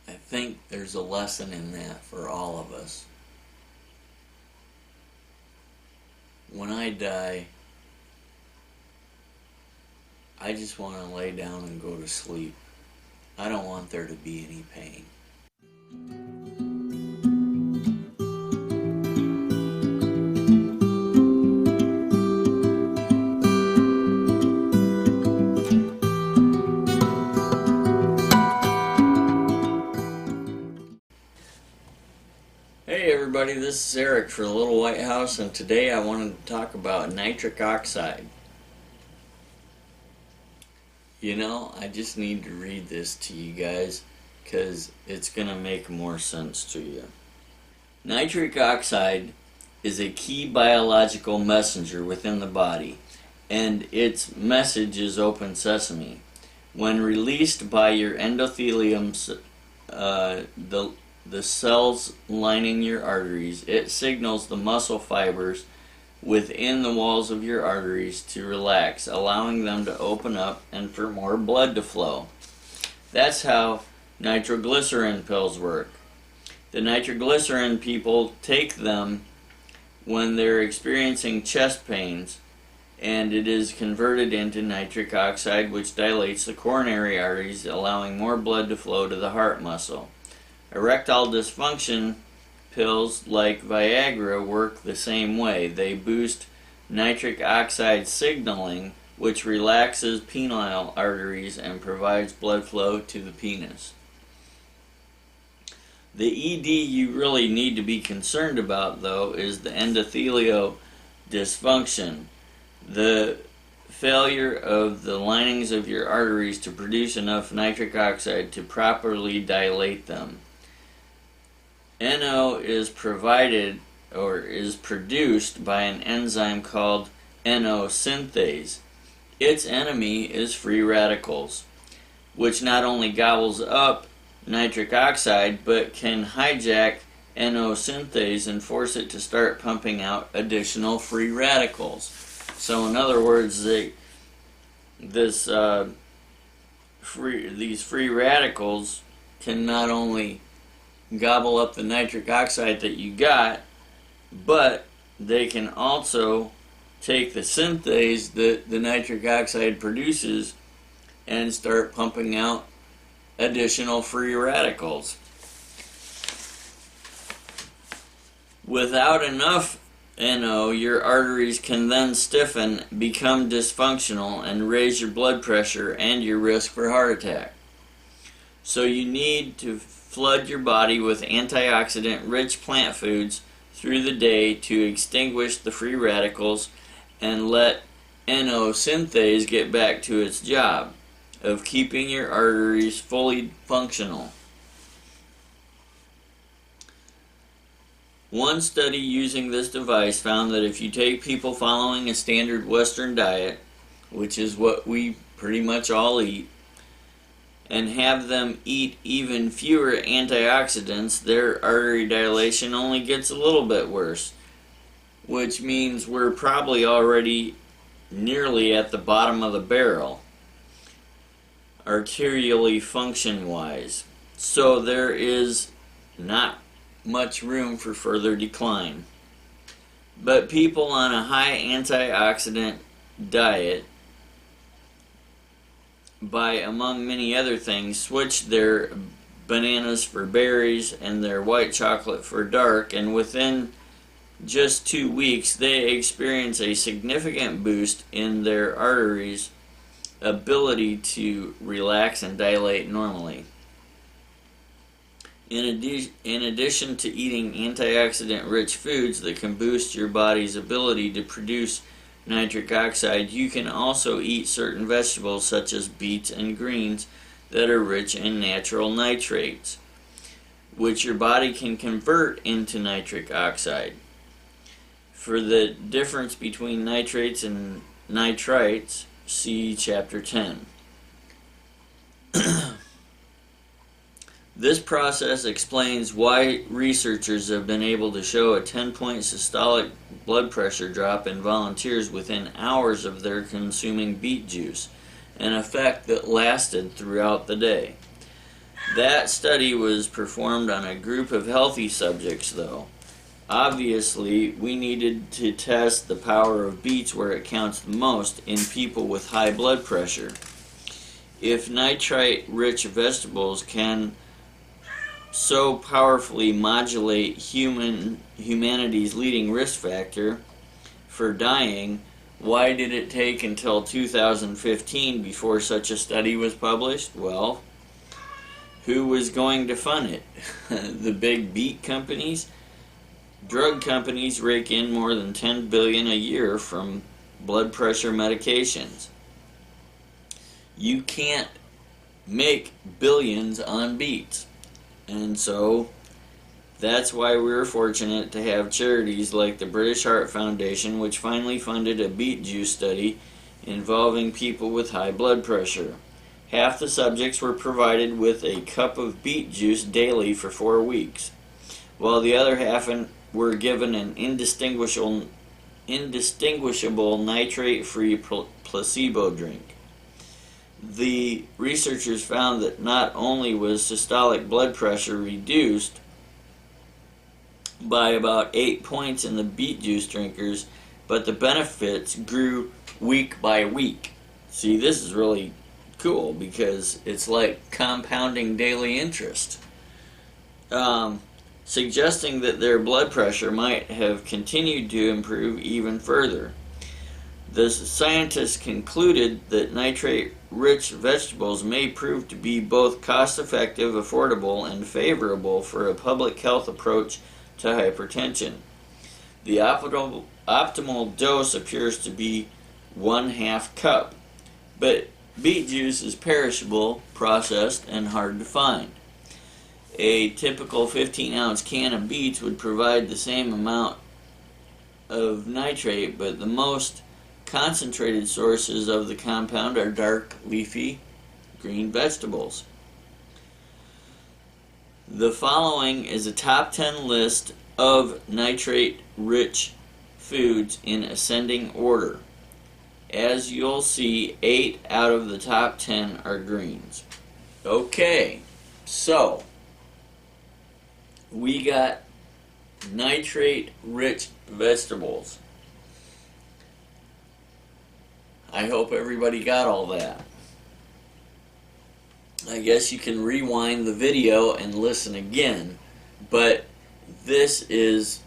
I think there's a lesson in that for all of us. When I die, I just want to lay down and go to sleep. I don't want there to be any pain. Hey everybody, this is Eric for Little Whitehouse, and today I wanted to talk about nitric oxide. You know, I just need to read this to you guys because it's going to make more sense to you. Nitric oxide is a key biological messenger within the body, and its message is open sesame. When released by your endothelium, the cells lining your arteries, it signals the muscle fibers within the walls of your arteries to relax, allowing them to open up and for more blood to flow. That's how nitroglycerin pills work. The nitroglycerin people take them when they're experiencing chest pains, and it is converted into nitric oxide, which dilates the coronary arteries, allowing more blood to flow to the heart muscle. Erectile dysfunction pills like Viagra work the same way. They boost nitric oxide signaling, which relaxes penile arteries and provides blood flow to the penis. The ED you really need to be concerned about, though, is the endothelial dysfunction, the failure of the linings of your arteries to produce enough nitric oxide to properly dilate them. NO is provided or is produced by an enzyme called NO synthase. Its enemy is free radicals, which not only gobbles up nitric oxide but can hijack NO synthase and force it to start pumping out additional free radicals. So in other words, these free radicals can not only gobble up the nitric oxide that you got, but they can also take the synthase that the nitric oxide produces and start pumping out additional free radicals. Without enough NO, your arteries can then stiffen, become dysfunctional, and raise your blood pressure and your risk for heart attack. So you need to flood your body with antioxidant-rich plant foods through the day to extinguish the free radicals and let NO synthase get back to its job of keeping your arteries fully functional. One study using this device found that if you take people following a standard Western diet, which is what we pretty much all eat, and have them eat even fewer antioxidants, their artery dilation only gets a little bit worse, which means we're probably already nearly at the bottom of the barrel, arterially function-wise. So there is not much room for further decline. But people on a high antioxidant diet, by among many other things, switch their bananas for berries and their white chocolate for dark, and within just 2 weeks they experience a significant boost in their arteries' ability to relax and dilate normally. In addition to eating antioxidant-rich foods that can boost your body's ability to produce nitric oxide, you can also eat certain vegetables such as beets and greens that are rich in natural nitrates, which your body can convert into nitric oxide. For the difference between nitrates and nitrites, see Chapter 10. This process explains why researchers have been able to show a 10-point systolic blood pressure drop in volunteers within hours of their consuming beet juice, an effect that lasted throughout the day. That study was performed on a group of healthy subjects, though. Obviously, we needed to test the power of beets where it counts the most, in people with high blood pressure. If nitrite-rich vegetables can so powerfully modulate humanity's leading risk factor for dying, why did it take until 2015 before such a study was published? Well, who was going to fund it? The big beet companies? Drug companies rake in more than $10 billion a year from blood pressure medications. You can't make billions on beets. And so that's why we were fortunate to have charities like the British Heart Foundation, which finally funded a beet juice study involving people with high blood pressure. Half the subjects were provided with a cup of beet juice daily for 4 weeks, while the other half were given an indistinguishable nitrate-free placebo drink. The researchers found that not only was systolic blood pressure reduced by about 8 points in the beet juice drinkers, but the benefits grew week by week. See, this is really cool because it's like compounding daily interest. Suggesting that their blood pressure might have continued to improve even further. The scientists concluded that nitrate-rich vegetables may prove to be both cost-effective, affordable, and favorable for a public health approach to hypertension. The optimal dose appears to be 1/2 cup, but beet juice is perishable, processed, and hard to find. A typical 15-ounce can of beets would provide the same amount of nitrate, but the most concentrated sources of the compound are dark, leafy, green vegetables. The following is a top 10 list of nitrate-rich foods in ascending order. As you'll see, 8 out of the top 10 are greens. Okay, so we got nitrate-rich vegetables. I hope everybody got all that. I guess you can rewind the video and listen again, but this is,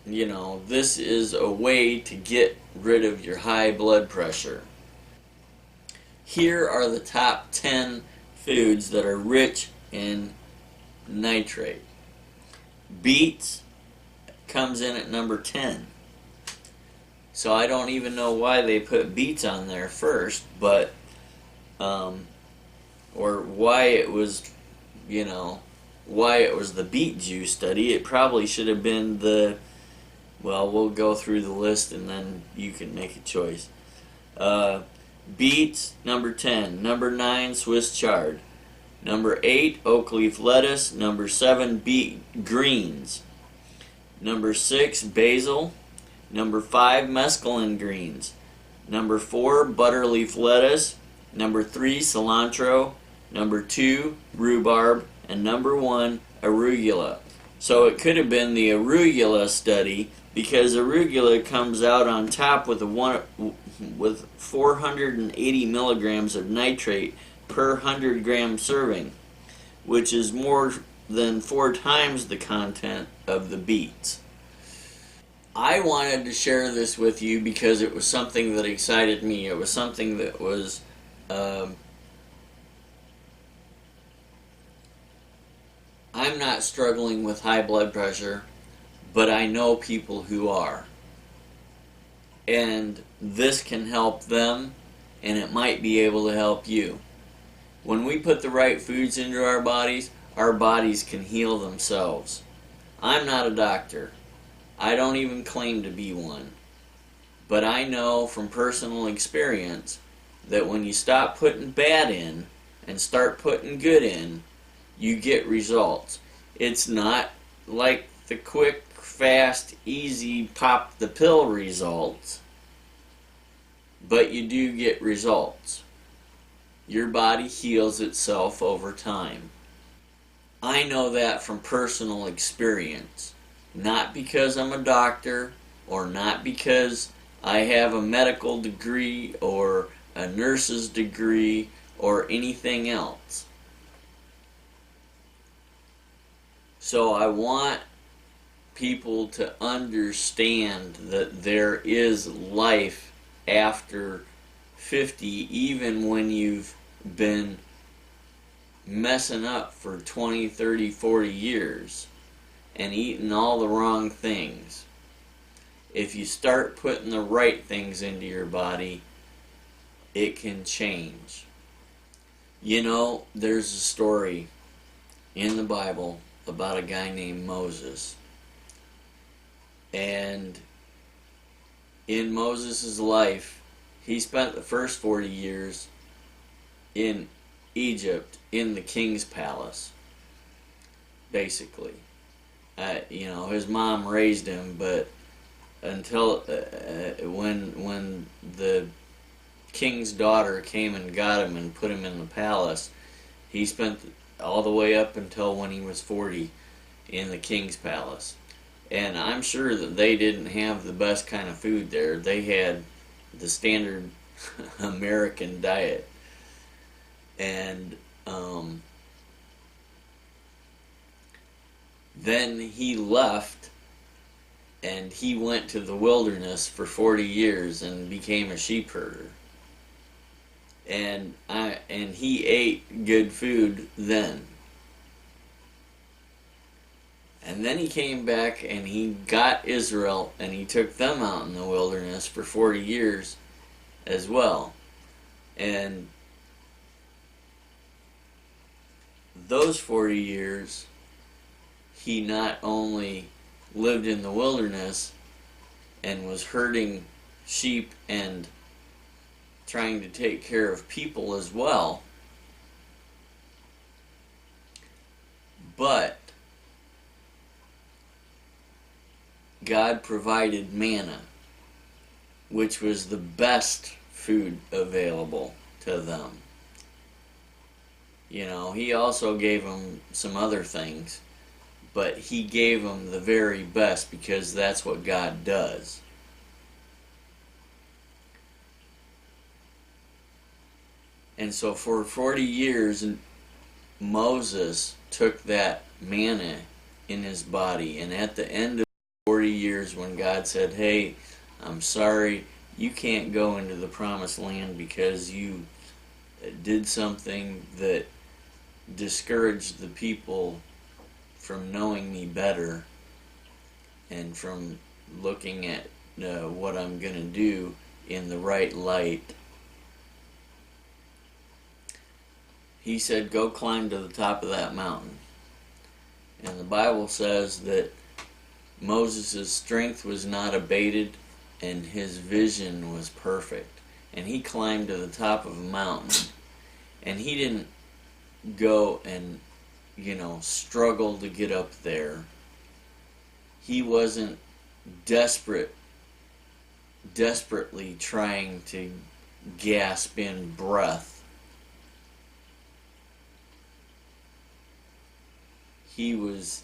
this is a way to get rid of your high blood pressure. Here are the top 10 foods that are rich in nitrate. Beets comes in at number 10. So I don't even know why they put beets on there first, but or why it was, why it was the beet juice study. It probably should have been the, well, we'll go through the list and then you can make a choice. Beets, number 10. Number 9, Swiss chard. Number 8, oak leaf lettuce. Number 7, beet greens. Number 6, basil. Number 5, mesclun greens. Number 4, butterleaf lettuce. Number 3, cilantro. Number 2, rhubarb. And number 1, arugula. So it could have been the arugula study, because arugula comes out on top with 480 milligrams of nitrate per 100 gram serving, which is more than 4 times the content of the beets. I wanted to share this with you because it was something that excited me. It was something that was I'm not struggling with high blood pressure, but I know people who are. And this can help them, and it might be able to help you. When we put the right foods into our bodies can heal themselves. I'm not a doctor. I don't even claim to be one. But I know from personal experience that when you stop putting bad in and start putting good in, you get results. It's not like the quick, fast, easy, pop the pill results, but you do get results. Your body heals itself over time. I know that from personal experience. Not because I'm a doctor, or not because I have a medical degree or a nurse's degree or anything else. So I want people to understand that there is life after 50, even when you've been messing up for 20, 30, 40 years and eating all the wrong things. If you start putting the right things into your body, it can change. You know, there's a story in the Bible about a guy named Moses. And in Moses' life, he spent the first 40 years in Egypt in the king's palace, basically. His mom raised him, but until when the king's daughter came and got him and put him in the palace, he spent all the way up until when he was 40 in the king's palace. And I'm sure that they didn't have the best kind of food there. They had the standard American diet. And then he left and he went to the wilderness for 40 years and became a sheep herder. And he ate good food then. And then he came back and he got Israel and he took them out in the wilderness for 40 years as well. And those 40 years, he not only lived in the wilderness and was herding sheep and trying to take care of people as well, but God provided manna, which was the best food available to them. You know, he also gave them some other things, but he gave them the very best because that's what God does. And so for 40 years, Moses took that manna in his body, and at the end of 40 years, when God said, "Hey, I'm sorry, you can't go into the promised land because you did something that discouraged the people from knowing me better and from looking at what I'm going to do in the right light," he said, "Go climb to the top of that mountain." And the Bible says that Moses' strength was not abated and his vision was perfect. And he climbed to the top of a mountain. And he didn't go and, struggle to get up there. He wasn't desperately trying to gasp in breath. He was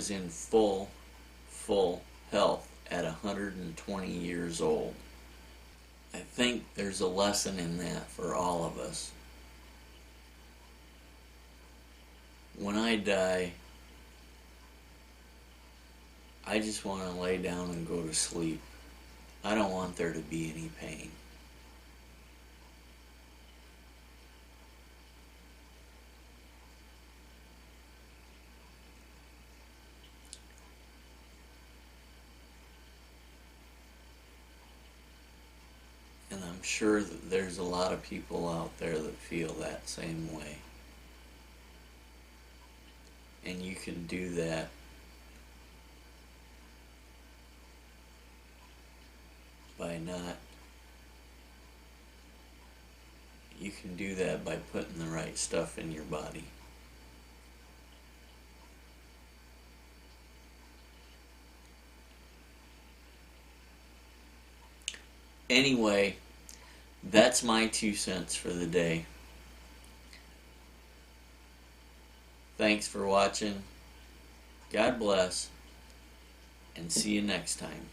in full health at 120 years old. I think there's a lesson in that for all of us. When I die, I just want to lay down and go to sleep. I don't want there to be any pain. And I'm sure that there's a lot of people out there that feel that same way. And you can do that by you can do that by putting the right stuff in your body. Anyway, that's my 2 cents for the day. Thanks for watching. God bless, and see you next time.